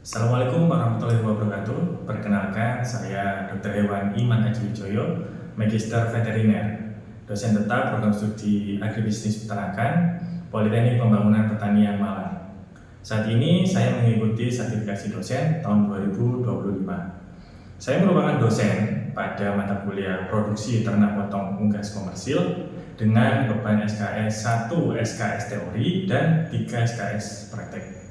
Assalamualaikum warahmatullahi wabarakatuh. Perkenalkan, saya Dr. Hewan Iman Haji Wijoyo, Magister Veteriner, dosen tetap program studi Agribisnis Peternakan, Politeknik Pembangunan Pertanian Malang. Saat ini saya mengikuti sertifikasi dosen tahun 2025. Saya merupakan dosen pada mata kuliah Produksi Ternak Potong Unggas Komersil dengan beban SKS 1 SKS Teori dan 3 SKS Praktek.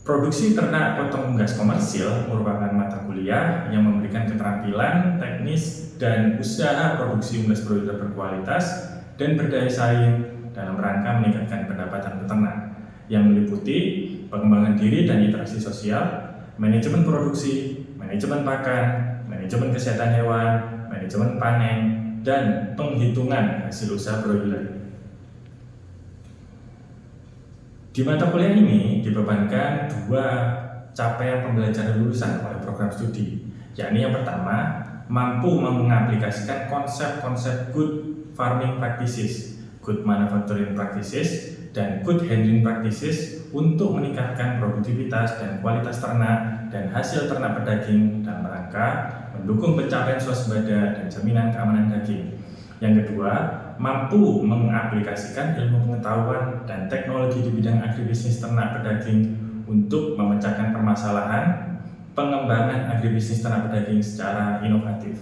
Produksi ternak potong unggas komersil merupakan mata kuliah yang memberikan keterampilan, teknis, dan usaha produksi unggas broiler berkualitas dan berdaya saing dalam rangka meningkatkan pendapatan peternak yang meliputi pengembangan diri dan interaksi sosial, manajemen produksi, manajemen pakan, manajemen kesehatan hewan, manajemen panen, dan penghitungan hasil usaha broiler. Di mata kuliah ini dibebankan dua capaian pembelajaran lulusan oleh program studi, yakni yang pertama, mampu mengaplikasikan konsep-konsep good farming practices, good manufacturing practices, dan good handling practices untuk meningkatkan produktivitas dan kualitas ternak dan hasil ternak pedaging dalam rangka mendukung pencapaian swasembada dan jaminan keamanan daging. Yang kedua, mampu mengaplikasikan ilmu pengetahuan dan teknologi di bidang agribisnis ternak pedaging untuk memecahkan permasalahan pengembangan agribisnis ternak pedaging secara inovatif.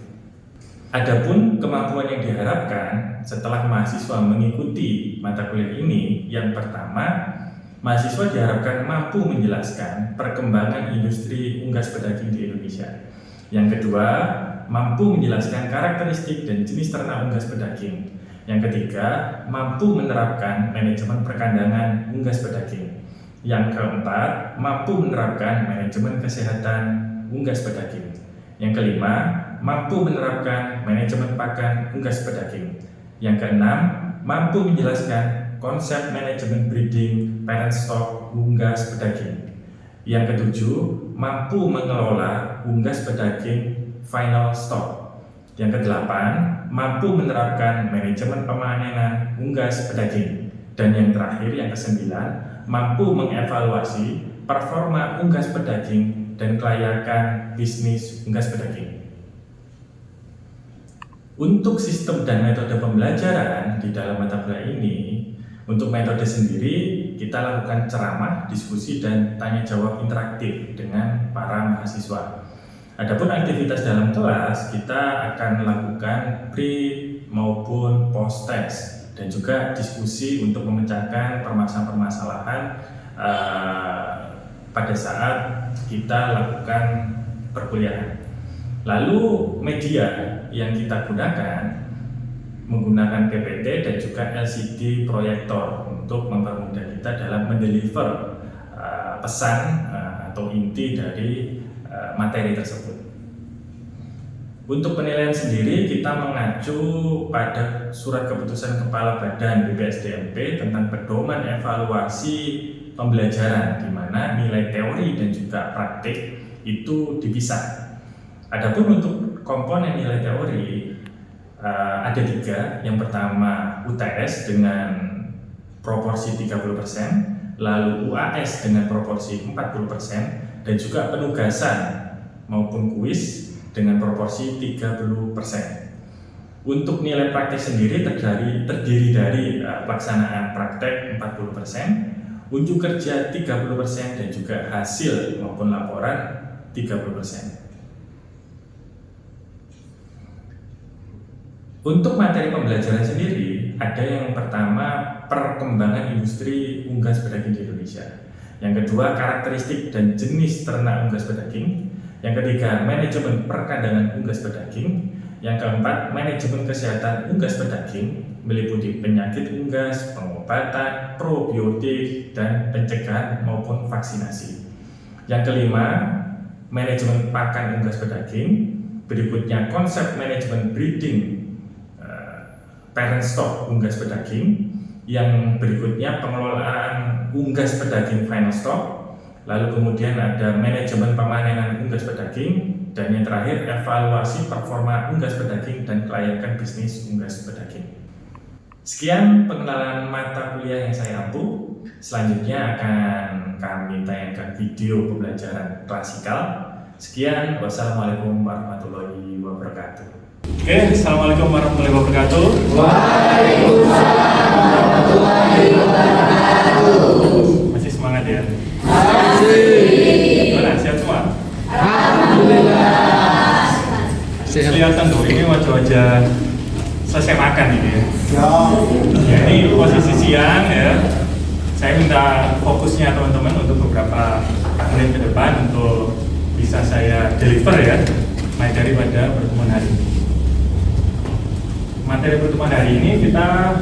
Adapun kemampuan yang diharapkan setelah mahasiswa mengikuti mata kuliah ini, yang pertama, mahasiswa diharapkan mampu menjelaskan perkembangan industri unggas pedaging di Indonesia. Yang kedua, mampu menjelaskan karakteristik dan jenis ternak unggas pedaging. Yang ketiga, mampu menerapkan manajemen perkandangan unggas pedaging. Yang keempat, mampu menerapkan manajemen kesehatan unggas pedaging. Yang kelima, mampu menerapkan manajemen pakan unggas pedaging. Yang keenam, mampu menjelaskan konsep manajemen breeding parent stock unggas pedaging. Yang ketujuh, mampu mengelola unggas pedaging final stock. Yang kedelapan, mampu menerapkan manajemen pemanenan unggas pedaging. Dan yang terakhir, yang kesembilan, mampu mengevaluasi performa unggas pedaging dan kelayakan bisnis unggas pedaging. Untuk sistem dan metode pembelajaran di dalam mata kuliah ini, untuk metode sendiri kita lakukan ceramah, diskusi, dan tanya jawab interaktif dengan para mahasiswa. Adapun aktivitas dalam kelas, kita akan melakukan pre maupun post test dan juga diskusi untuk memecahkan permasalahan-permasalahan pada saat kita lakukan perkuliahan. Lalu media yang kita gunakan menggunakan PPT dan juga LCD proyektor untuk mempermudah kita dalam mendeliver pesan atau inti dari materi tersebut. Untuk penilaian sendiri, kita mengacu pada surat keputusan Kepala Badan BPSDMP tentang pedoman evaluasi pembelajaran, di mana nilai teori dan juga praktik itu dipisah. Adapun untuk komponen nilai teori ada tiga. Yang pertama UTS dengan proporsi 30%, lalu UAS dengan proporsi 40%, dan juga penugasan maupun kuis dengan proporsi 30%. Untuk nilai praktik sendiri terdiri dari pelaksanaan praktek 40%, unjuk kerja 30%, dan juga hasil maupun laporan 30%. Untuk materi pembelajaran sendiri, ada yang pertama perkembangan industri unggas pedaging di Indonesia. Yang kedua, karakteristik dan jenis ternak unggas pedaging. Yang ketiga, manajemen perkandangan unggas pedaging. Yang keempat, manajemen kesehatan unggas pedaging, meliputi penyakit unggas, pengobatan, probiotik, dan pencegahan maupun vaksinasi. Yang kelima, manajemen pakan unggas pedaging. Berikutnya, konsep manajemen breeding parent stock unggas pedaging. Yang berikutnya, pengelolaan unggas pedaging final stock. Lalu kemudian ada manajemen pemanenan unggas pedaging, dan yang terakhir evaluasi performa unggas pedaging dan kelayakan bisnis unggas pedaging. Sekian pengenalan mata kuliah yang saya ampu. Selanjutnya akan kami tayangkan video pembelajaran klasikal. Sekian, wassalamualaikum warahmatullahi wabarakatuh. Oke, assalamualaikum warahmatullahi wabarakatuh. Waalaikumsalam warahmatullahi wabarakatuh. Masih semangat ya? Masih. Gimana, siap semua? Alhamdulillah. Kelihatan tuh, ini wajah-wajah selesai makan ini ya. Ya, ini posisi siang ya. Saya minta fokusnya teman-teman untuk beberapa menit ke depan untuk bisa saya deliver ya materi pada pertemuan hari ini. Materi pertemuan hari ini kita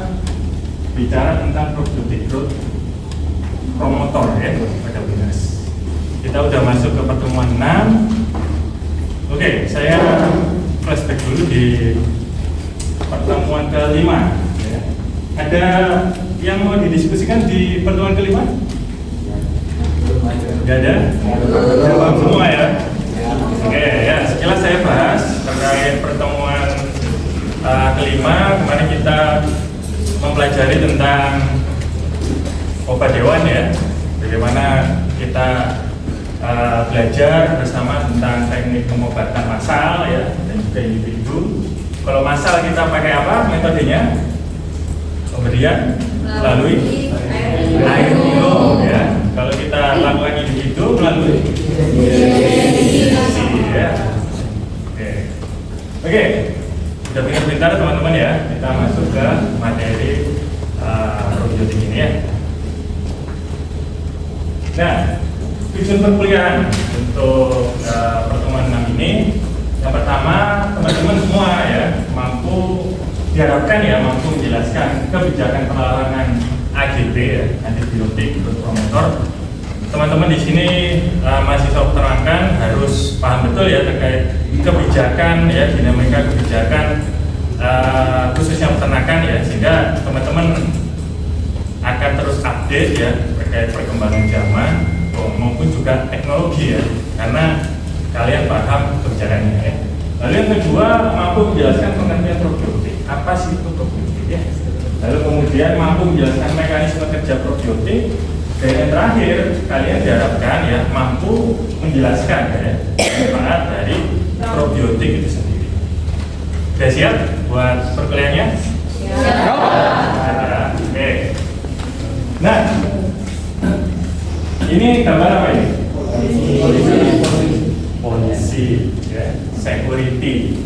bicara tentang probiotic growth promotor ya pada Winas. Kita udah masuk ke pertemuan 6. Oke, saya flashback dulu di pertemuan ke-5 ya. Ada yang mau didiskusikan di pertemuan ke-5? Gak ada? Jawab semua ya? Oke ya, sekilas saya bahas terkait pertemuan ke-5. Kemarin kita mempelajari tentang obat hewan ya. Bagaimana kita belajar bersama tentang teknik pengobatan massal ya, dan juga individu. Kalau massal kita pakai apa metodenya? Pemberian melalui air minum ya. Kalau kita lakukan individu melalui injeksi ya. Oke. Sudah pintar-pintar teman-teman ya. Kita masuk ke materi probiotik ini ya. Nah, tujuan perkuliahan untuk pertemuan 6 ini, yang pertama teman-teman semua ya diharapkan ya mampu menjelaskan kebijakan pelarangan AGP ya, antibiotik growth promotor. Teman-teman di sini masih saya terangkan harus paham betul ya terkait kebijakan ya, dinamika kebijakan khususnya peternakan ya, sehingga teman-teman akan terus update ya terkait perkembangan zaman maupun juga teknologi ya, karena kalian paham kebijakannya ya. Lalu yang kedua, mampu menjelaskan pengertian probiotik. Apa sih itu probiotik ya? Lalu kemudian mampu menjelaskan mekanisme kerja probiotik. Dan yang terakhir, kalian diharapkan ya mampu menjelaskan ya manfaat dari probiotik itu sendiri. Sudah siap buat perkuliahannya? Siap. Oke. Nah, ini gambar apa ini? Polisi, ya, security.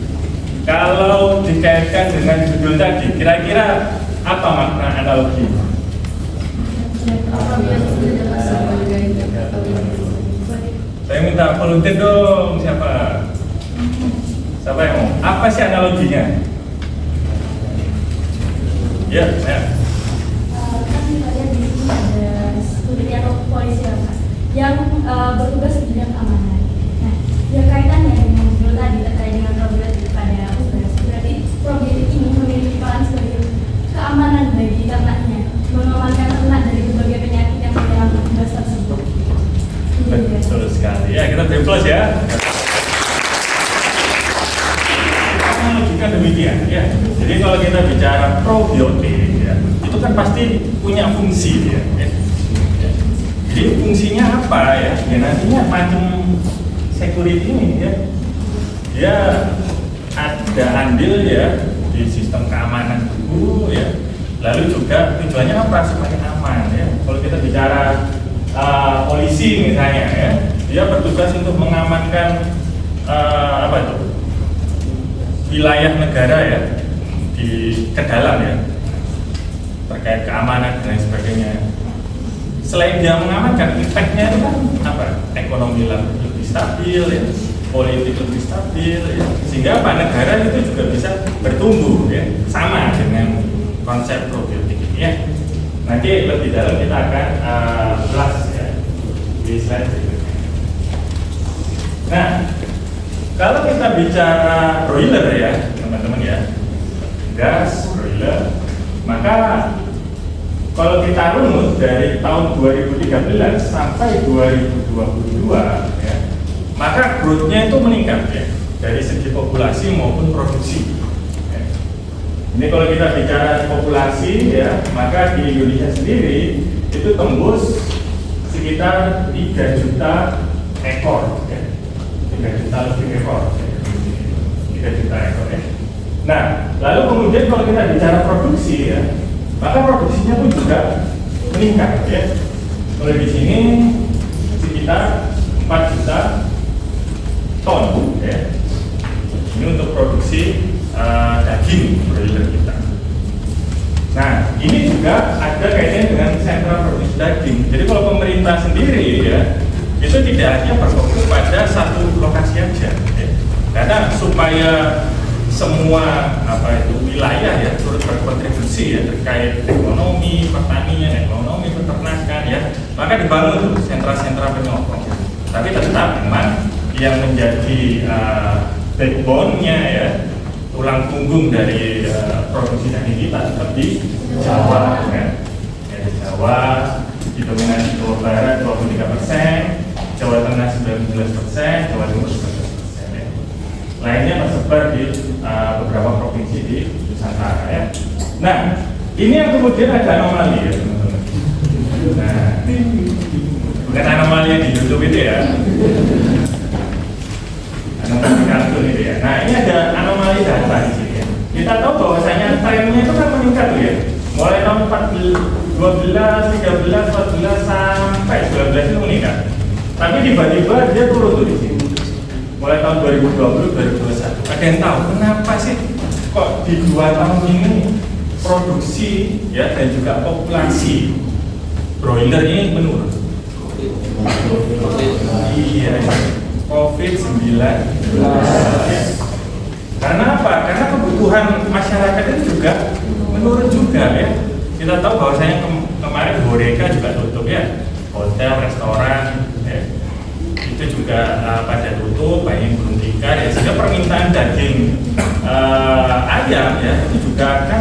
Kalau dikaitkan dengan judul tadi, kira-kira apa makna analogi? Saya minta volunteer dong, siapa yang mau? Apa sih analoginya? Ya, saya. Kan kita lihat di sini ada security atau polisi yang bertugas di bidang keamanan. Nah, ya kaitannya dengan judul tadi terkait dengan probiotik pada usus. Berarti probiotik ini memiliki peran sebagai keamanan bagi ternaknya, mengamankan ternak dari berbagai penyakit yang menyerang usus tersebut. Betul sekali. Ya, kita beri plus ya. Analogikan demikian ya. Jadi kalau kita bicara probiotik ya, itu kan pasti punya fungsi ya. Jadi fungsinya apa ya? Ya nantinya macam security ini ya. Dia ada andil ya di sistem keamanan tubuh ya. Lalu juga tujuannya apa? Supaya aman ya. Kalau kita bicara polisi misalnya ya, dia bertugas untuk mengamankan apa itu? Wilayah negara ya ke dalam ya, terkait keamanan dan sebagainya. Selain dia mengamankan, efeknya itu kan apa? Ekonomi lebih stabil ya, politik lebih stabil ya, sehingga apa, negara itu juga bisa bertumbuh ya, sama dengan konsep probiotik ini ya. Nanti lebih dalam kita akan ulas ya di slide berikutnya. Nah, kalau kita bicara broiler ya teman-teman ya, gas broiler, maka kalau kita runut dari tahun 2013 sampai 2022 ya, maka growth-nya itu meningkat ya, dari segi populasi maupun produksi ya. Ini kalau kita bicara populasi ya, maka di Indonesia sendiri itu tembus sekitar 3 juta ekor ya. 3 juta lebih ekor ya. 3 juta ekor ya. Nah, lalu kemudian kalau kita bicara produksi ya, maka produksinya pun juga meningkat ya. Mulai di sini sekitar 4 juta ton ya. Ini untuk produksi daging broiler kita. Nah, ini juga ada kaitannya dengan sentra produksi daging. Jadi kalau pemerintah sendiri ya, itu tidak hanya berfokus pada satu lokasi aja ya. Karena supaya semua wilayah ya turut berkontribusi ya terkait ekonomi pertanian, ekonomi peternakan ya, maka dibangun tuh sentra-sentra penyokong. Tapi tetap memang yang menjadi backbone-nya ya, tulang punggung dari produksi daging kita tetap di Jawa ya. Di Jawa didominasi Jawa Barat 23%, Jawa Tengah 19%, Jawa Timur 19% ya. Lainnya tersebar di beberapa provinsi di Nusantara ya. Nah, ini yang kemudian ada anomali ya teman-teman. Nah, bukan anomali yang di YouTube itu ya. Anomali kartun itu ya. Nah, ini ada anomali data di sini ya. Kita tahu bahwasanya trennya itu kan meningkat tuh ya. Mulai tahun 12, 13, 14 sampai 19 itu meningkat. Tapi tiba-tiba dia turun tuh di sini. Mulai tahun 2020, 2021. Ada yang tahu kenapa sih kok di 2 tahun ini produksi ya dan juga populasi broiler ini menurun? Iya. COVID-19. Karena apa? Karena kebutuhan masyarakat itu juga menurun juga ya. Kita tahu bahwasanya kemarin Horeca juga tutup ya, hotel, restoran ya. Itu juga pada tutup, banyak gulung tikar ya, sehingga permintaan daging ayam ya itu juga akan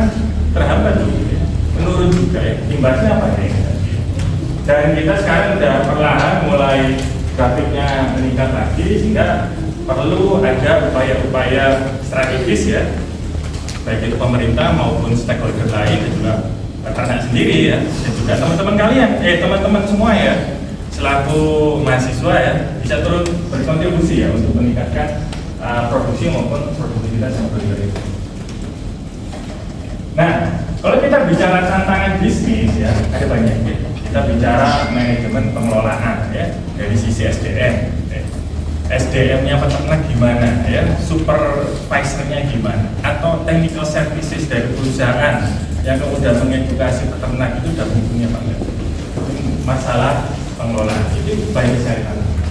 terhambat juga ya. Menurun juga ya. Imbasnya apa ya? Dan kita sekarang sudah perlahan mulai grafiknya meningkat lagi, sehingga perlu ada upaya-upaya strategis ya, baik itu pemerintah maupun stakeholder lain dan juga peternak sendiri ya, dan juga teman-teman kalian, teman-teman semua ya, selaku mahasiswa ya, bisa turut berkontribusi ya untuk meningkatkan produksi maupun produktivitas yang broiler itu. Nah, kalau kita bicara tantangan bisnis ya, ada banyak ya. Kita bicara manajemen pengelolaan ya, dari sisi SDM ya. SDM-nya peternak gimana ya, supervisornya gimana, atau technical services dari perusahaan yang kemudian mengedukasi peternak itu sudah mumpuni apa enggak. Masalah pengelolaan itu banyak sekali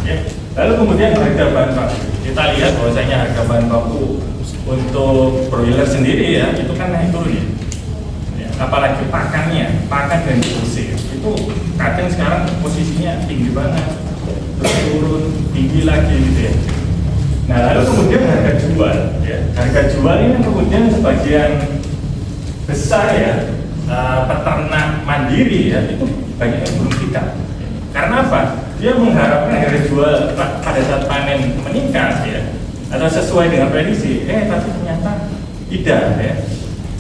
ya. Lalu kemudian harga bahan baku, kita lihat bahwasanya harga bahan baku untuk broiler sendiri ya itu kan naik turun ya. Apalagi pakan dan distribusi itu kadang sekarang posisinya tinggi banget, terus turun tinggi lagi gitu ya. Nah, lalu kemudian harga jual ya, harga jual ini kemudian sebagian besar ya peternak mandiri ya itu banyak yang belum tidak. Karena apa? Dia mengharapkan harga jual pada saat panen meningkat ya, atau sesuai dengan prediksi, tapi ternyata tidak ya.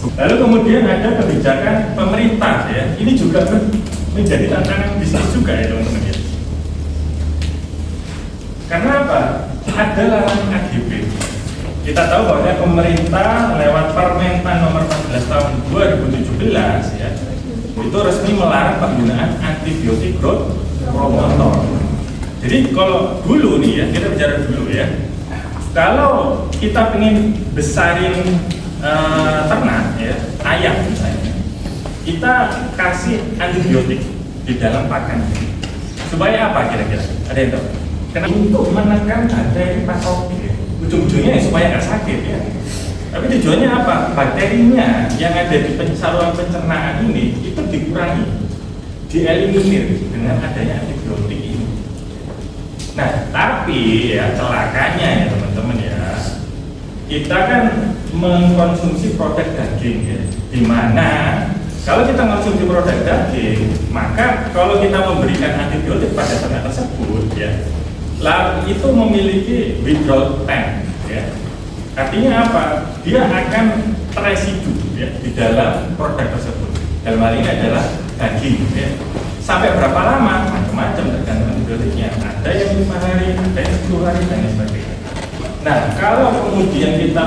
Lalu kemudian ada kebijakan pemerintah ya, ini juga menjadi tantangan bisnis juga ya teman-teman ya. Karena apa? Ada larangan AGB. Kita tahu bahwa pemerintah lewat Permentan nomor 14 tahun 2017 ya, itu resmi melarang penggunaan antibiotik growth promotor. Jadi kalau dulu nih ya, kita bicara dulu ya, kalau kita ingin besarin ternak ya, ayam misalnya, kita kasih antibiotik di dalam pakan supaya apa kira-kira? Ada yang tahu? Karena untuk menekan bakteri patogen ya. Ujung-ujungnya ya supaya nggak sakit ya. Tapi tujuannya apa? Bakterinya yang ada di saluran pencernaan ini itu dikurangi, dieliminir dengan adanya antibiotik ini. Nah, tapi ya celakanya ya teman-teman ya, kita kan mengkonsumsi produk daging ya, dimana kalau kita mengkonsumsi produk daging, maka kalau kita memberikan antibiotik pada ternak tersebut ya, lalu itu memiliki withdrawal time ya. Artinya apa? Dia akan teresidu ya, di dalam produk tersebut. Dalam hal ini adalah daging. Ya. Sampai berapa lama? Macam-macam tergantung antibiotiknya. Ada yang 5 hari, ada yang 10 hari, dan lain sebagainya. Nah, kalau kemudian kita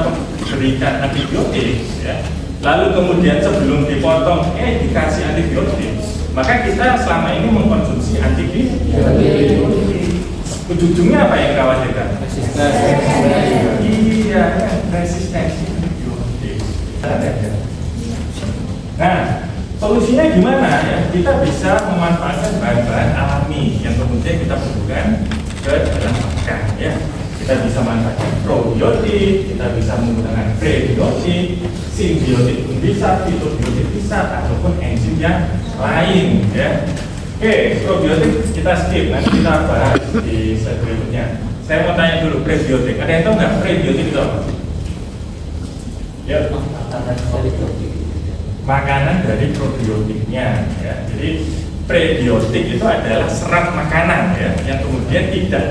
berikan antibiotik, ya, lalu kemudian sebelum dipotong, dikasih antibiotik, maka kita selama ini mengkonsumsi antibiotik. Ujung-ujungnya apa yang khawatirkan? Iya, resistensi antibiotik. Nah, solusinya gimana ya? Kita bisa memanfaatkan bahan-bahan alami yang kemudian kita butuhkan ke dalam makan ya. Kita bisa manfaatkan probiotik, kita bisa menggunakan prebiotik, simbiotik pun bisa, fitobiotik bisa, ataupun enzim yang lain ya. Oke, probiotik kita skip, nanti kita bahas di slide berikutnya. Saya mau tanya dulu, prebiotik. Ada yang tahu nggak prebiotik itu apa? Ya, makanan dari probiotiknya ya. Jadi prebiotik itu adalah serat makanan ya, yang kemudian tidak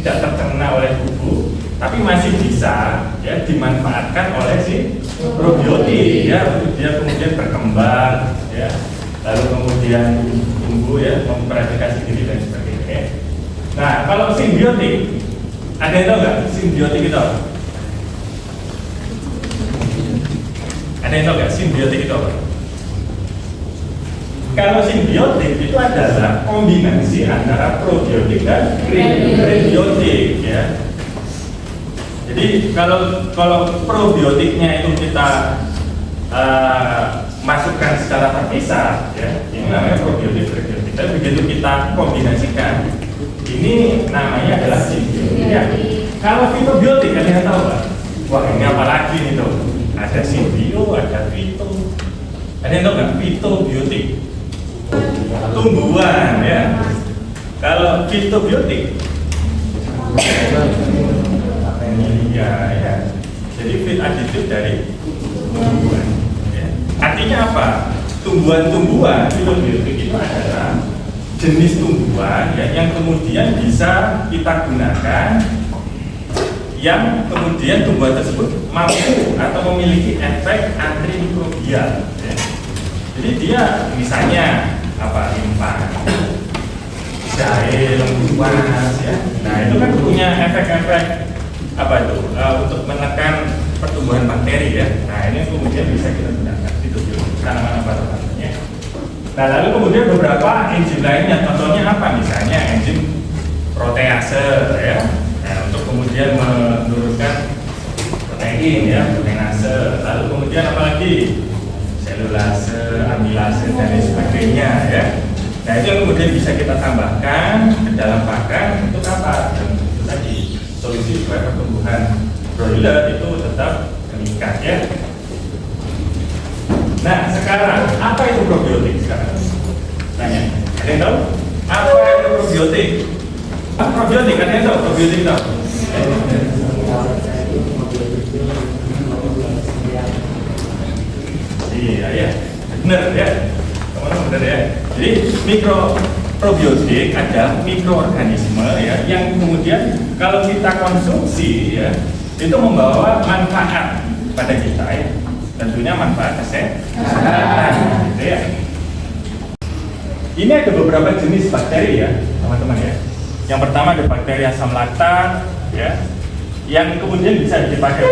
tercerna oleh tubuh, tapi masih bisa ya dimanfaatkan oleh si probiotik ya, untuk dia kemudian berkembang ya, lalu kemudian tumbuh ya, memperadikasi diri dan sebagainya. Nah, kalau simbiotik, ada yang tahu nggak simbiotik itu apa? Ada yang tahu nggak simbiotik itu apa? Kalau simbiotik itu adalah kombinasi antara probiotik dan prebiotik ya. Jadi kalau probiotiknya itu kita masukkan secara terpisah ya, ini namanya probiotik prebiotik. Tapi begitu kita kombinasikan, ini namanya adalah simbiotik ya. Kalau fitobiotik, ada yang tahu nggak? Wah, ini apa lagi nih tuh? Ada simbio, ada fito. Ada yang tahu nggak? Fitobiotik, tumbuhan ya. Kalau fitobiotik, ya. Jadi fit aditif dari tumbuhan. Ya. Artinya apa? Tumbuhan-tumbuhan fitobiotik itu adalah jenis tumbuhan ya, yang kemudian bisa kita gunakan, yang kemudian tumbuhan tersebut mampu atau memiliki efek antimikrobial ya. Jadi dia misalnya apa, limpa, jahe, lembuas ya. Nah, itu kan punya efek-efek apa itu untuk menekan pertumbuhan bakteri ya. Nah, ini kemudian bisa kita gunakan itu tanaman apa namanya. Nah, lalu kemudian beberapa enzim lainnya, contohnya apa? Misalnya enzim protease ya. Nah, untuk kemudian menurunkan protein ya, proteinase. Lalu kemudian apa lagi? Selulase, amilase dan lain sebagainya ya. Nah, itu yang kemudian bisa kita tambahkan ke dalam pakan untuk apa? Dan itu tadi solusi supaya pertumbuhan broiler itu tetap meningkat ya. Nah, sekarang apa itu probiotik sekarang? Tanya, ada yang tahu? Apa itu probiotik? Probiotik, ada yang tahu probiotik itu? Iya ya, benar ya, teman-teman benar ya. Jadi probiotik adalah mikroorganisme ya, yang kemudian kalau kita konsumsi ya, itu membawa manfaat pada kita ya. Tentunya manfaat kesehatan gitu ya. Ini ada beberapa jenis bakteri ya, teman-teman ya. Yang pertama ada bakteri asam laktat ya, yang kemudian bisa dipakai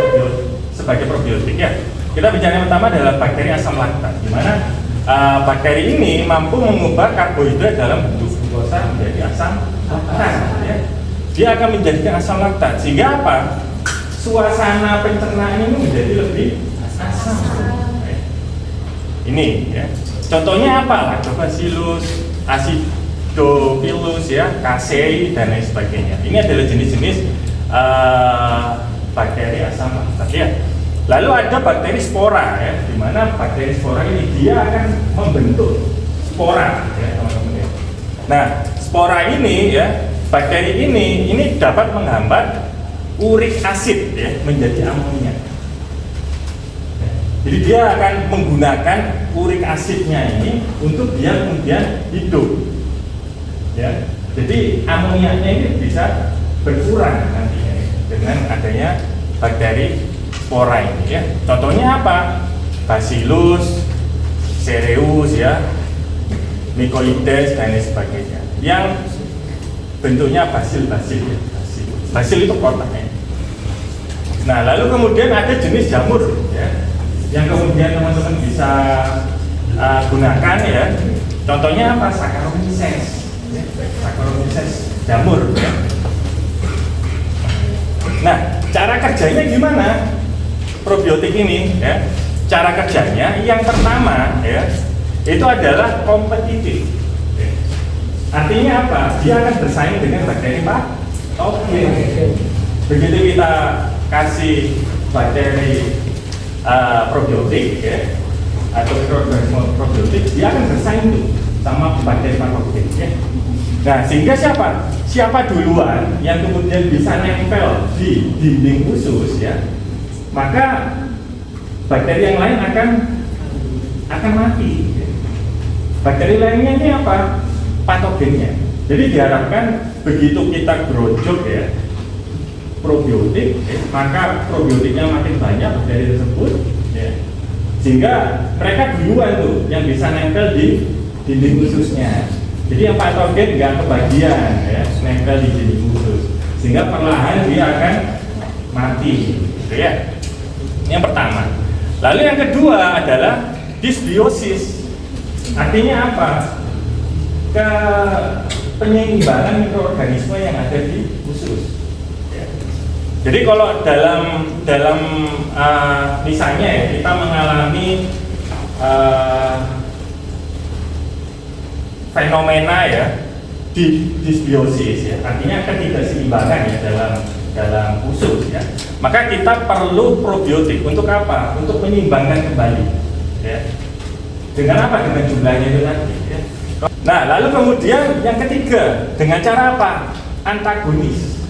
sebagai probiotik ya. Kita bicara yang pertama adalah bakteri asam laktat, di mana bakteri ini mampu mengubah karbohidrat dalam bentuk glukosa menjadi asam laktat ya. Dia akan menjadikan asam laktat, sehingga apa? Suasana pencernaan ini menjadi lebih asam. Ini ya. Contohnya apa? Lactobacillus, Acidophilus ya, Casei dan lain sebagainya. Ini adalah jenis-jenis bakteri asam laktat ya. Lalu ada bakteri spora ya, di mana bakteri spora ini dia akan membentuk spora ya, teman-teman ya. Nah, spora ini ya, bakteri ini dapat menghambat urik asid ya menjadi amonia. Jadi dia akan menggunakan urik asidnya ini untuk dia kemudian hidup. Ya. Jadi amoniaknya ini bisa berkurang nantinya dengan adanya bakteri spora ini ya. Contohnya apa? Bacillus cereus ya, Mycoides dan lain sebagainya. Yang bentuknya basil ya. Basil itu kotaknya. Nah, lalu kemudian ada jenis jamur ya, yang kemudian teman-teman bisa gunakan ya. Contohnya apa? Saccharomyces. Saccharomyces jamur ya. Nah, cara kerjanya gimana probiotik ini ya? Cara kerjanya yang pertama ya, itu adalah kompetitif. Artinya apa? Dia akan bersaing dengan bakteri patogen. Begitu kita kasih bakteri probiotik ya, atau mikroorganisme probiotik, dia akan bersaing tuh sama bakteri patogen ya. Nah, sehingga siapa duluan yang kemudian bisa nempel di dinding usus ya, maka bakteri yang lain akan mati. Bakteri lainnya ini apa? Patogennya. Jadi diharapkan begitu kita grojok ya probiotik, maka probiotiknya makin banyak bakteri tersebut ya. Sehingga mereka duluan tuh yang bisa nempel di dinding ususnya. Jadi yang patogen nggak kebagian ya, nempel di dinding usus. Sehingga perlahan dia akan mati gitu ya. Yang pertama. Lalu yang kedua adalah dysbiosis. Artinya apa? Penyeimbangan mikroorganisme yang ada di usus. Ya. Jadi kalau dalam misalnya ya, kita mengalami fenomena ya dysbiosis ya, artinya ketidakseimbangan ya dalam usus ya, maka kita perlu probiotik untuk apa? Untuk menyeimbangkan kembali ya. Dengan apa? Dengan jumlahnya itu tadi ya. Nah, lalu kemudian yang ketiga, dengan cara apa? Antagonis.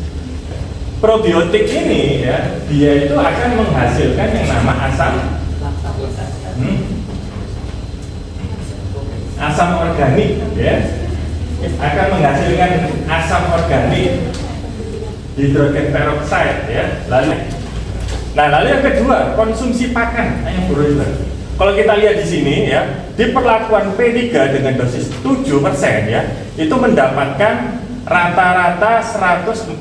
Probiotik ini ya, dia itu akan menghasilkan yang nama asam organik ya. Akan menghasilkan asam organik, hidrogen peroksida ya. Lalu yang kedua, konsumsi pakan yang berlebihan. Kalau kita lihat di sini ya, di perlakuan P3 dengan dosis 7% ya, itu mendapatkan rata-rata 148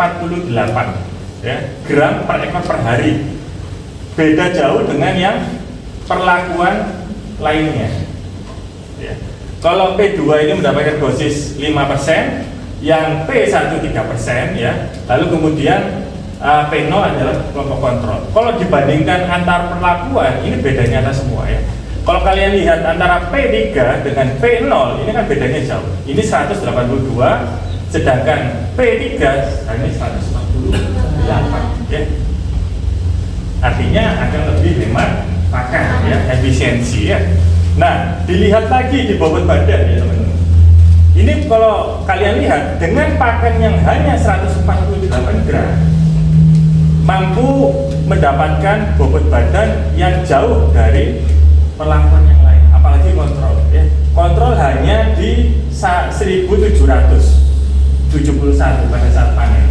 ya, gram per ekor per hari. Beda jauh dengan yang perlakuan lainnya. Ya. Kalau P2 ini mendapatkan dosis 5%, yang P1 3% ya. Lalu kemudian P0 adalah kelompok kontrol. Kalau dibandingkan antar perlakuan, ini beda nyata semua ya. Kalau kalian lihat antara P3 dengan P0, ini kan bedanya jauh. Ini 182, sedangkan P3 hanya 148 ya. Artinya akan lebih hemat pakan ya, efisiensi ya. Nah, dilihat lagi di bobot badan ya teman-teman. Ini kalau kalian lihat dengan pakan yang hanya 148 gram, mampu mendapatkan bobot badan yang jauh dari perlakuan yang lain, apalagi kontrol ya. Kontrol hanya di 1771 pada saat panen.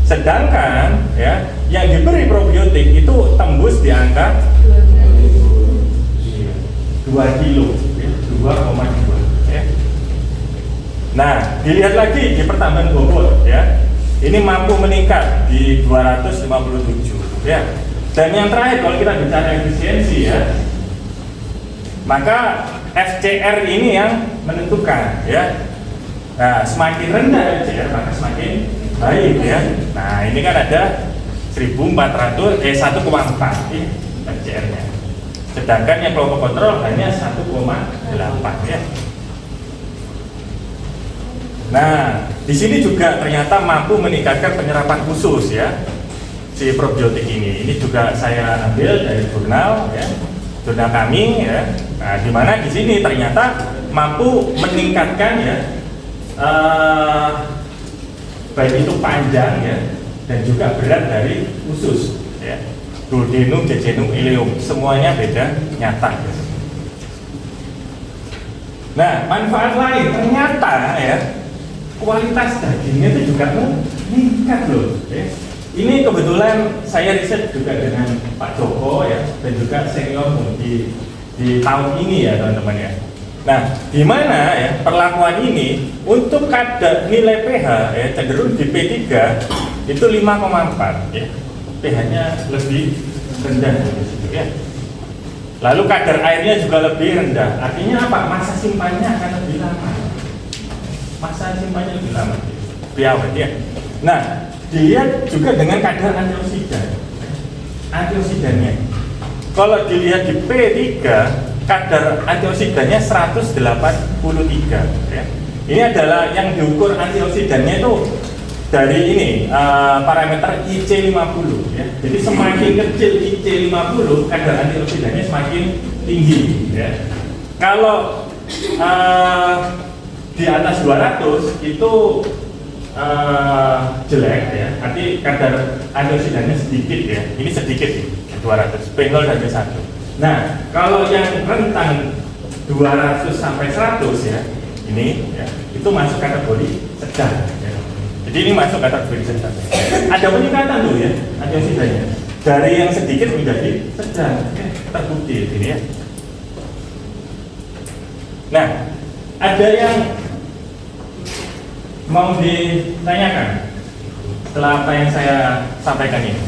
Sedangkan ya, yang diberi probiotik itu tembus di angka 2 kilo, 2,2 ya. Nah, dilihat lagi di pertambahan bobot ya. Ini mampu meningkat di 257 ya. Dan yang terakhir kalau kita bicara efisiensi ya, maka FCR ini yang menentukan ya. Nah, semakin rendah FCR maka semakin baik ya. Nah, ini kan ada 1,4 ya, FCR-nya. Sedangkan yang kelompok kontrol hanya 1,8 ya. Nah, di sini juga ternyata mampu meningkatkan penyerapan usus ya, si probiotik ini. Ini juga saya ambil dari jurnal ya, jurnal kami ya. Nah, di mana di sini ternyata mampu meningkatkan ya, baik itu panjang ya, dan juga berat dari usus ya. Duodenum, jejunum, ileum, semuanya beda nyata ya. Nah, manfaat lain ternyata ya, kualitas dagingnya itu juga meningkat loh ya. Ini kebetulan saya riset juga dengan Pak Joko ya, dan juga senior di di tahun ini ya teman-teman ya. Nah, di mana ya perlakuan ini untuk kadar nilai pH ya cenderung di P3 itu 5,4 ya. pH-nya lebih rendah dari situ ya. Lalu kadar airnya juga lebih rendah. Artinya apa? Masa simpannya akan lebih lama. Masa simpannya lebih lama. Lebih awet ya. Nah, dilihat juga dengan kadar antioksidan. Antioksidannya. Kalau dilihat di P3, kadar antioksidannya 183 ya. Ini adalah yang diukur antioksidannya itu dari ini parameter IC50 ya. Jadi semakin kecil IC50, kadar antioksidannya semakin tinggi ya. Kalau di atas 200 itu jelek ya. Arti kadar antioksidannya sedikit ya. Ini sedikit nih, 200, P0 dan P1. Nah, kalau yang rentang 200 sampai 100 ya, ini ya, itu masuk kategori sedang ya. Jadi ini masuk kategori sedang. Ada peningkatan tuh ya, antioksidannya. Dari yang sedikit menjadi sedang ya, terbukti ini ya. Nah, ada yang mau ditanyakan setelah apa yang saya sampaikan ini?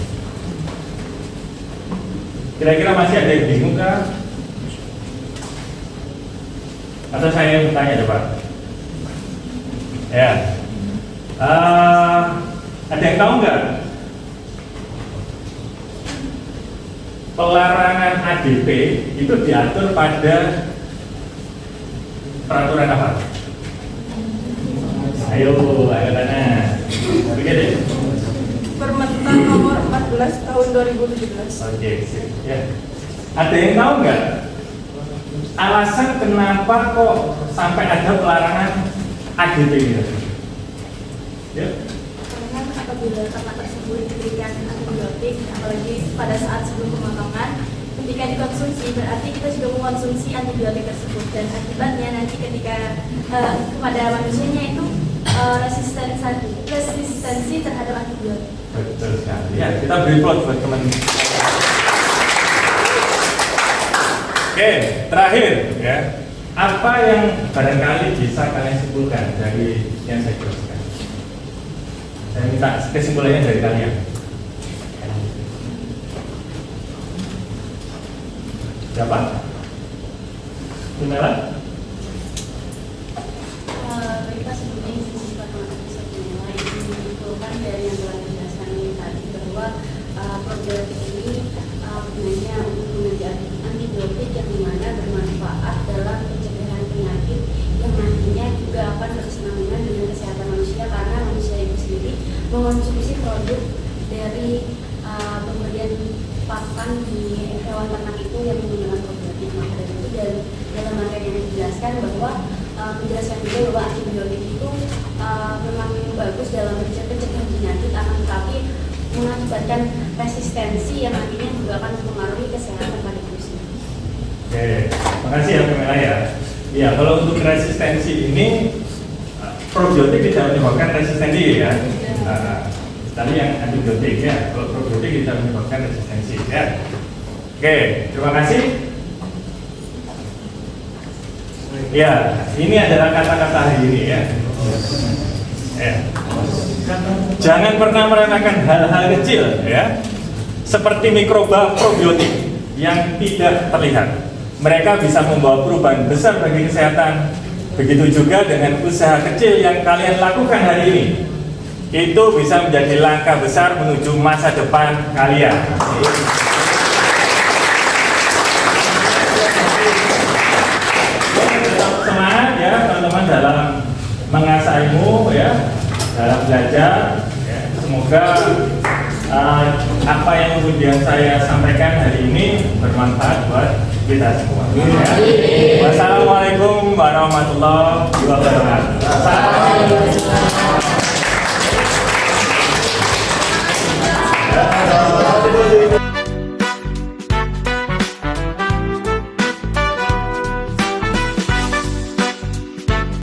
Kira-kira masih ada yang bingung kah? Atau saya yang bertanya coba? Ya, ada yang tahu nggak? Pelarangan ADP itu diatur pada peraturan apa? Ayo tanya. Begitu. Permentan nomor 14 tahun 2017. Oke, ya. Ada yang tahu nggak alasan kenapa kok sampai ada pelarangan ADP ini? Ya. Karena apabila ternak tersebut diberikan antibiotik, apalagi pada saat sebelum pemotongan, ketika dikonsumsi berarti kita juga mengkonsumsi antibiotik tersebut, dan akibatnya nanti ketika kepada manusianya itu resistensi terhadap antibiotik. Betul sekali. Ya, kita beri plot buat teman. Oke, terakhir ya. Apa yang barangkali bisa kalian simpulkan dari yang saya jelaskan? Saya minta kesimpulannya dari kalian. Siapa? Gimana? Kita sebetulnya sifat bisa menilai menyimpulkan dari yang telah dijelaskan ini tadi bahwa probiotik ini gunanya untuk menjadi antibiotik yang dimana bermanfaat dalam pencegahan penyakit yang nantinya juga akan berkesinambungan dengan kesehatan manusia, karena manusia itu sendiri mengonsumsi produk dari pemberian pakan di hewan ternak itu yang menggunakan probiotik. Maka dari itu dalam materi yang dijelaskan bahwa menjelaskan juga bahwa antibiotik itu memang bagus dalam pencegahan penyakit, akan tetapi mengakibatkan resistensi yang nantinya juga akan mempengaruhi kesehatan pada manusia. Oke, makasih ya Pamela ya. Iya, kalau untuk resistensi ini probiotik tidak menyebabkan resistensi ya. Tadi yang antibiotik ya, kalau probiotik tidak menyebabkan resistensi ya. Oke, terima kasih. Ya, ini adalah kata-kata hari ini ya. Jangan pernah meremehkan hal-hal kecil ya, seperti mikroba probiotik yang tidak terlihat. Mereka bisa membawa perubahan besar bagi kesehatan. Begitu juga dengan usaha kecil yang kalian lakukan hari ini. Itu bisa menjadi langkah besar menuju masa depan kalian. Tetap semangat ya teman-teman dalam mengasah ilmu ya, dalam belajar ya. Semoga apa yang kemudian saya sampaikan hari ini bermanfaat buat kita semua ya. Wassalamualaikum warahmatullahi wabarakatuh.